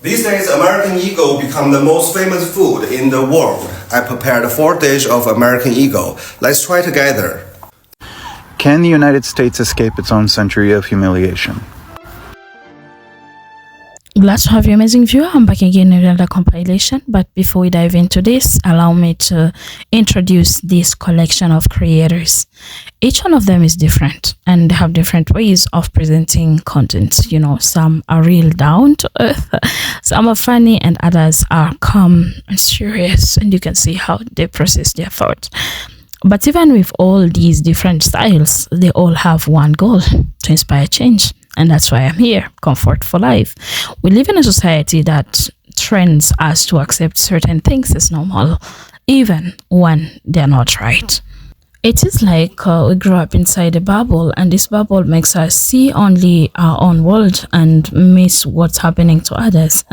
These days, American Eagle become the most famous food in the world. I prepared 4 dishes of American Eagle. Let's try together. Can the United States escape its own century of humiliation? Glad to have you, amazing viewer. I'm back again with another compilation. But before we dive into this, allow me to introduce this collection of creators. Each one of them is different and they have different ways of presenting content. You know, some are real down to earth, some are funny, and others are calm and serious. And you can see how they process their thoughts. But even with all these different styles, they all have one goal: to inspire change. And that's why I'm here, Comfort for Life. We live in a society that trains us to accept certain things as normal, even when they're not right. It is like we grew up inside a bubble, and this bubble makes us see only our own world and miss what's happening to others.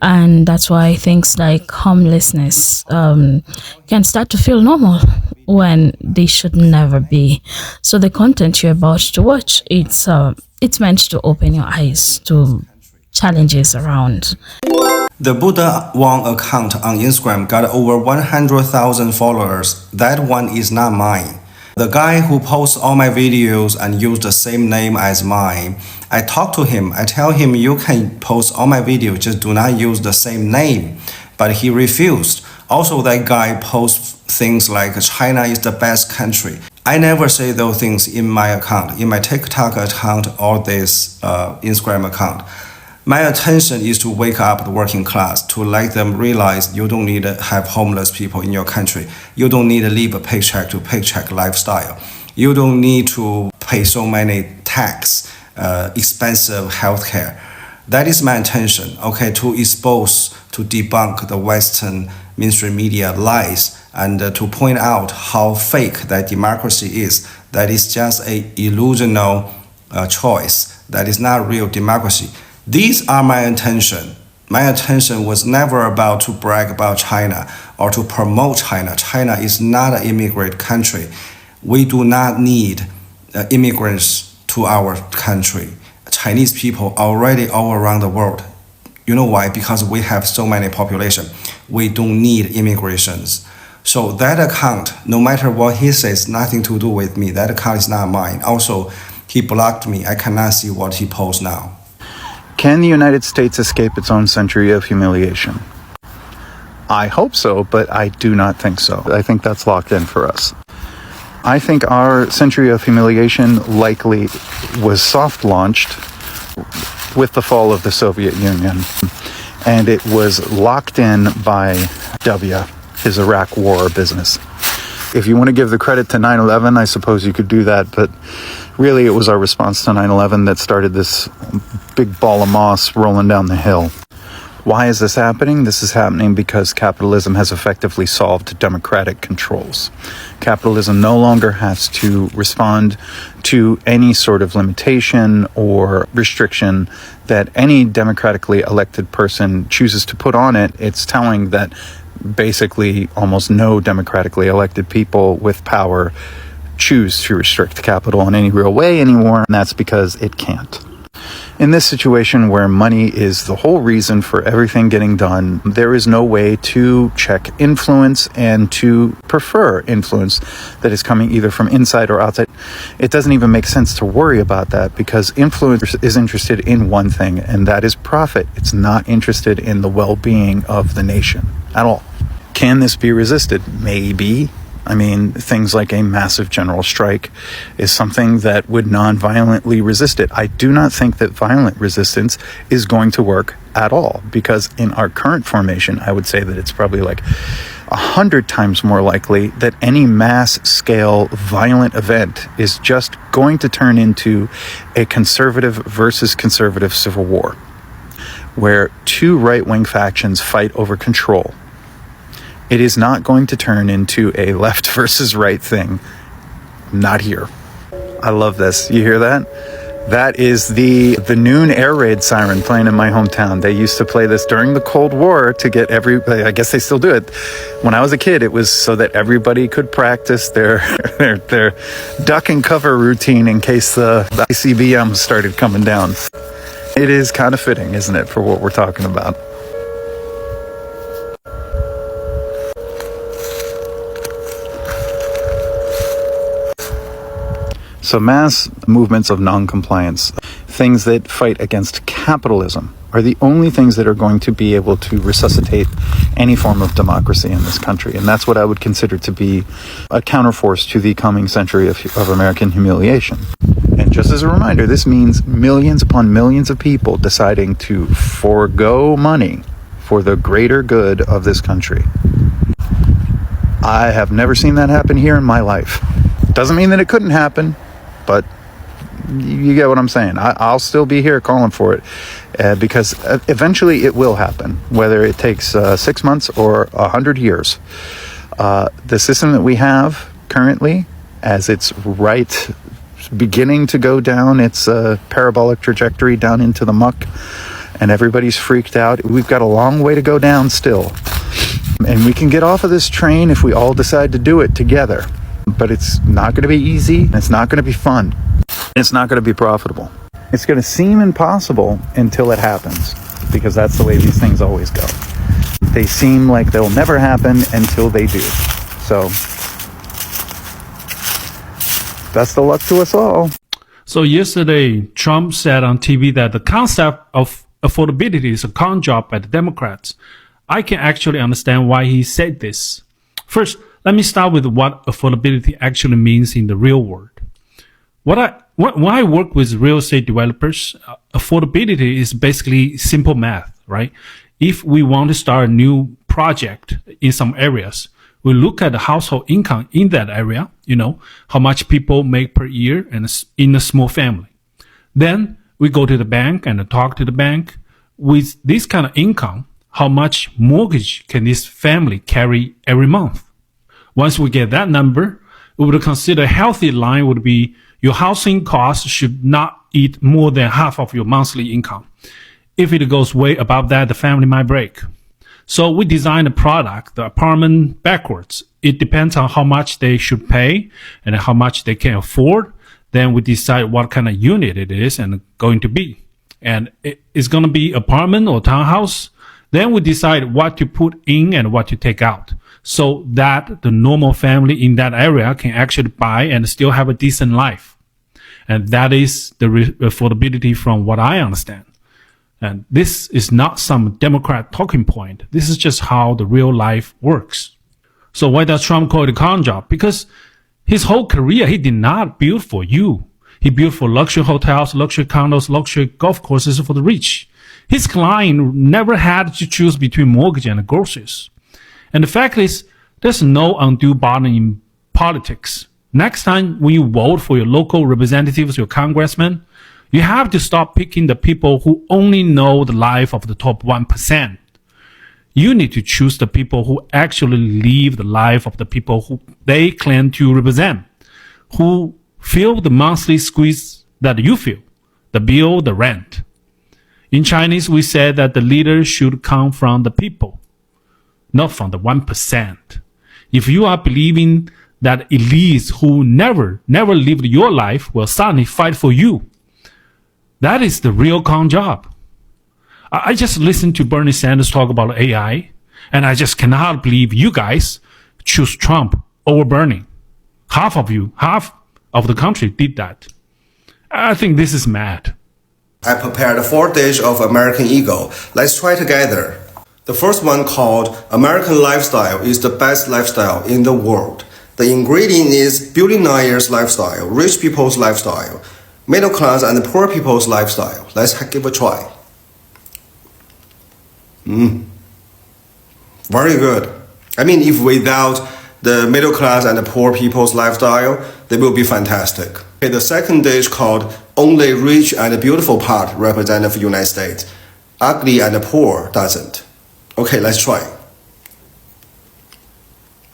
And that's why things like homelessness can start to feel normal when they should never be. So the content you're about to watch, it's meant to open your eyes to challenges around. The Buddha Wang account on Instagram got over 100,000 followers. That one is not mine. The guy who posts all my videos and use the same name as mine, I talk to him. I tell him you can post all my videos, just do not use the same name. But he refused. Also, that guy posts things like China is the best country. I never say those things in my account, in my TikTok account or this Instagram account. My attention is to wake up the working class, to let them realize you don't need to have homeless people in your country. You don't need to live a paycheck to paycheck lifestyle. You don't need to pay so many tax, expensive healthcare. That is my intention, okay, to expose, to debunk the Western mainstream media lies and to point out how fake that democracy is. That is just a illusional choice. That is not real democracy. These are my intention. My intention was never about to brag about China or to promote China. China is not an immigrant country. We do not need immigrants to our country. Chinese people already all around the world. You know why? Because we have so many population. We don't need immigrations. So that account, no matter what he says, nothing to do with me. That account is not mine. Also, he blocked me. I cannot see what he posts now. Can the United States escape its own century of humiliation? I hope so, but I do not think so. I think that's locked in for us. I think our century of humiliation likely was soft launched with the fall of the Soviet Union, and it was locked in by his Iraq war business. If you want to give the credit to 9/11, I suppose you could do that, but really it was our response to 9/11 that started this big ball of moss rolling down the hill. Why is this happening? This is happening because capitalism has effectively solved democratic controls. Capitalism no longer has to respond to any sort of limitation or restriction that any democratically elected person chooses to put on it. It's telling that basically almost no democratically elected people with power choose to restrict capital in any real way anymore, and that's because it can't. In this situation where money is the whole reason for everything getting done, there is no way to check influence and to prefer influence that is coming either from inside or outside. It doesn't even make sense to worry about that because influence is interested in one thing, and that is profit. It's not interested in the well-being of the nation at all. Can this be resisted? Maybe. I mean, things like a massive general strike is something that would non-violently resist it. I do not think that violent resistance is going to work at all, because in our current formation, I would say that it's probably like 100 times more likely that any mass-scale violent event is just going to turn into a conservative versus conservative civil war, where two right-wing factions fight over control. It is not going to turn into a left versus right thing. Not here. I love this. You hear that? That is the noon air raid siren playing in my hometown. They used to play this during the Cold War to get I guess they still do it. When I was a kid, it was so that everybody could practice their duck and cover routine in case the ICBM started coming down. It is kind of fitting, isn't it, for what we're talking about? So mass movements of non-compliance, things that fight against capitalism, are the only things that are going to be able to resuscitate any form of democracy in this country. And that's what I would consider to be a counterforce to the coming century of American humiliation. And just as a reminder, this means millions upon millions of people deciding to forego money for the greater good of this country. I have never seen that happen here in my life. Doesn't mean that it couldn't happen, but you get what I'm saying. I'll still be here calling for it because eventually it will happen, whether it takes 6 months or 100 years. The system that we have currently, as it's beginning to go down its parabolic trajectory down into the muck, and everybody's freaked out, we've got a long way to go down still. And we can get off of this train if we all decide to do it together. But it's not going to be easy, it's not going to be fun, it's not going to be profitable. It's going to seem impossible until it happens, because that's the way these things always go. They seem like they'll never happen until they do. So, best of luck to us all. So yesterday, Trump said on TV that the concept of affordability is a con job by the Democrats. I can actually understand why he said this. First, let me start with what affordability actually means in the real world. When I work with real estate developers, affordability is basically simple math, right? If we want to start a new project in some areas, we look at the household income in that area, how much people make per year and in a small family. Then we go to the bank and talk to the bank. With this kind of income, how much mortgage can this family carry every month? Once we get that number, we would consider a healthy line would be your housing costs should not eat more than half of your monthly income. If it goes way above that, the family might break. So we design the product, the apartment, backwards. It depends on how much they should pay and how much they can afford. Then we decide what kind of unit it is and going to be. And it's going to be apartment or townhouse. Then we decide what to put in and what to take out, so that the normal family in that area can actually buy and still have a decent life. And that is the affordability from what I understand. And this is not some Democrat talking point. This is just how the real life works. So why does Trump call it a con job? Because his whole career, he did not build for you. He built for luxury hotels, luxury condos, luxury golf courses for the rich. His client never had to choose between mortgage and groceries. And the fact is, there's no undue burden in politics. Next time when you vote for your local representatives, your congressmen, you have to stop picking the people who only know the life of the top 1%. You need to choose the people who actually live the life of the people who they claim to represent, who feel the monthly squeeze that you feel, the bill, the rent. In Chinese, we said that the leader should come from the people, not from the 1%. If you are believing that elites who never lived your life will suddenly fight for you, that is the real con job. I just listened to Bernie Sanders talk about AI, and I just cannot believe you guys choose Trump over Bernie. Half of the country did that. I think this is mad. I prepared 4 dishes of American Eagle. Let's try together. The first one, called American Lifestyle, is the best lifestyle in the world. The ingredient is billionaires' lifestyle, rich people's lifestyle, middle class and poor people's lifestyle. Let's give a try. Very good. I mean, if without the middle class and the poor people's lifestyle, they will be fantastic. Okay, the second dish, called Only Rich and Beautiful Part represent the United States. Ugly and poor doesn't. Okay, let's try.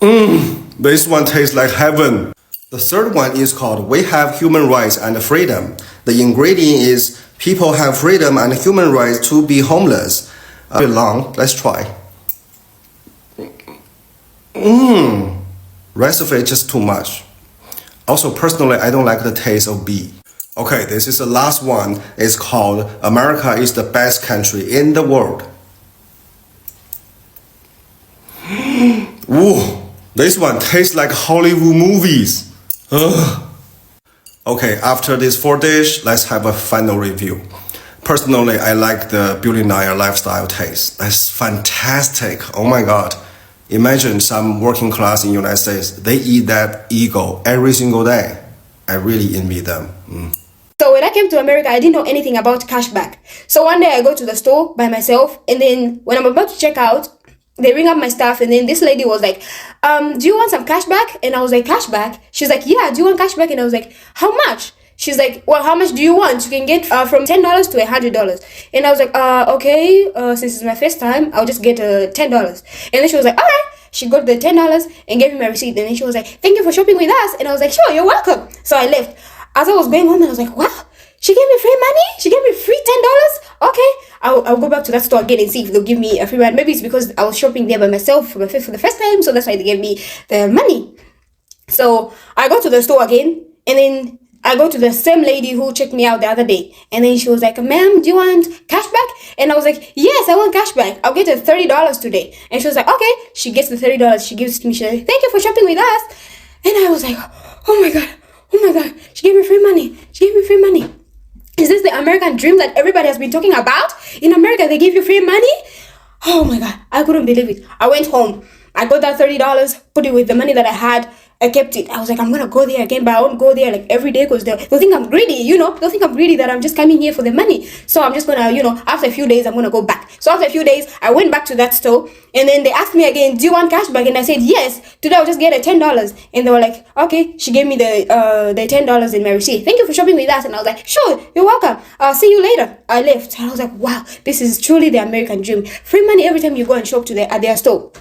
This one tastes like heaven. The third one is called We Have Human Rights and Freedom. The ingredient is people have freedom and human rights to be homeless. Long. Let's try. Recipe just too much. Also, personally, I don't like the taste of bee. Okay, this is the last one. It's called America is the best country in the world. Ooh, this one tastes like Hollywood movies. Ugh. Okay, after this 4 dish, let's have a final review. Personally, I like the billionaire lifestyle taste. That's fantastic. Oh my god. Imagine some working class in the United States. They eat that ego every single day. I really envy them. So when I came to America, I didn't know anything about cashback. So one day I go to the store by myself, and then when I'm about to check out, they ring up my stuff, and then this lady was like, do you want some cashback? And I was like, cashback? She's like, yeah, do you want cashback? And I was like, how much? She's like, well, how much do you want? You can get from $10 to $100. And I was like, okay, since it's my first time, I'll just get $10. And then she was like, all right. She got the $10 and gave me my receipt. And then she was like, thank you for shopping with us. And I was like, sure, you're welcome. So I left. As I was going home, I was like, wow, she gave me free money? She gave me free $10? Okay, I'll go back to that store again and see if they'll give me a free money. Maybe it's because I was shopping there by myself for the first time, so that's why they gave me the money. So I go to the store again, and then I go to the same lady who checked me out the other day. And then she was like, ma'am, do you want cashback? And I was like, yes, I want cashback. I'll get $30 today. And she was like, okay. She gets the $30. She gives it to me. She's like, thank you for shopping with us. And I was like, oh my God. Oh my God, she gave me free money. She gave me free money. Is this the American dream that everybody has been talking about? In America, they give you free money? Oh my God, I couldn't believe it. I went home. I got that $30, put it with the money that I had. I kept it. I was like, I'm gonna go there again, but I won't go there like every day because they'll think I'm greedy, They'll think I'm greedy, that I'm just coming here for the money. So I'm just gonna, after a few days, I'm gonna go back. So after a few days, I went back to that store, and then they asked me again, do you want cash back? And I said, yes, today I'll just get $10. And they were like, okay. She gave me the $10 in my receipt. Thank you for shopping with us. And I was like, sure, you're welcome. I'll see you later. I left. And I was like, wow, this is truly the American dream. Free money every time you go and shop at their store.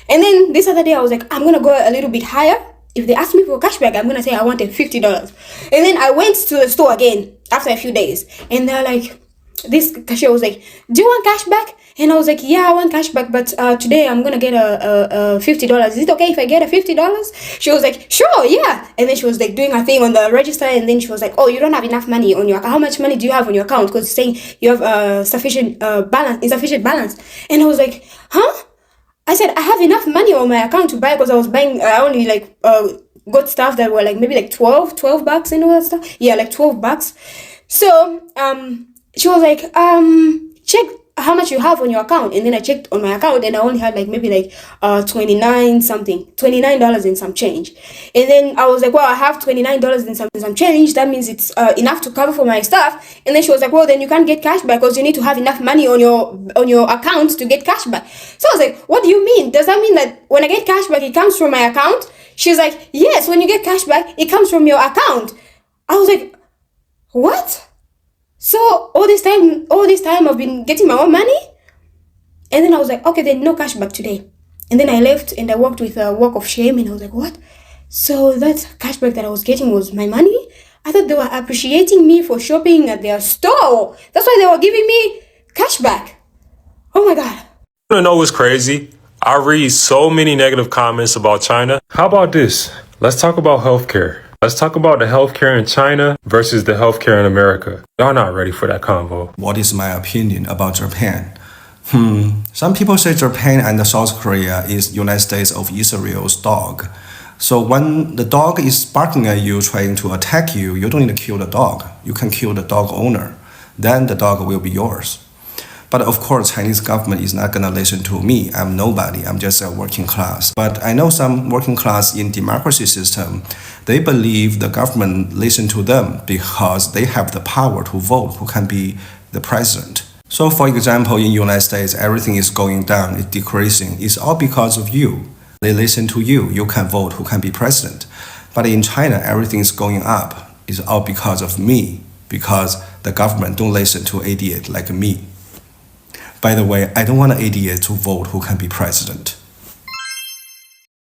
And then this other day, I was like, I'm gonna go a little bit higher. If they ask me for cashback, I'm gonna say I wanted $50. And then I went to the store again after a few days, and they're like, this cashier was like, do you want cashback? And I was like, yeah, I want cashback, but today I'm gonna get a $50. Is it okay if I get a $50? She was like, sure, yeah. And then she was like doing her thing on the register, and then she was like, oh, you don't have enough money on your account. How much money do you have on your account? Because it's saying you have insufficient balance. And I was like, huh? I said, I have enough money on my account to buy, because I was buying, I only got stuff that were like maybe like $12 and all that stuff. Yeah, like $12. So she was like, check how much you have on your account. And then I checked on my account, and I only had like maybe like $29 and some change. And then I was like, well, I have $29 and some change. That means it's enough to cover for my stuff. And then she was like, well, then you can't get cash back, because you need to have enough money on your account to get cash back. So I was like, what do you mean? Does that mean that when I get cash back, it comes from my account? She's like, yes, when you get cash back, it comes from your account. I was like, what? So all this time I've been getting my own money? And then I was like, okay, then no cash back today. And then I left, and I walked with a walk of shame, and I was like, what? So that cashback that I was getting was my money? I thought they were appreciating me for shopping at their store. That's why they were giving me cashback. Oh my God. You wanna know what's crazy? I read so many negative comments about China. How about this? Let's talk about healthcare. Let's talk about the healthcare in China versus the healthcare in America. Y'all not ready for that convo. What is my opinion about Japan? Some people say Japan and South Korea is United States of Israel's dog. So when the dog is barking at you, trying to attack you, you don't need to kill the dog. You can kill the dog owner. Then the dog will be yours. But of course, Chinese government is not gonna listen to me. I'm nobody. I'm just a working class. But I know some working class in democracy system, they believe the government listen to them because they have the power to vote who can be the president. So for example, in United States, everything is going down, it's decreasing. It's all because of you. They listen to you. You can vote who can be president. But in China, everything is going up. It's all because of me, because the government don't listen to idiot like me. By the way, I don't want an idiot to vote who can be president.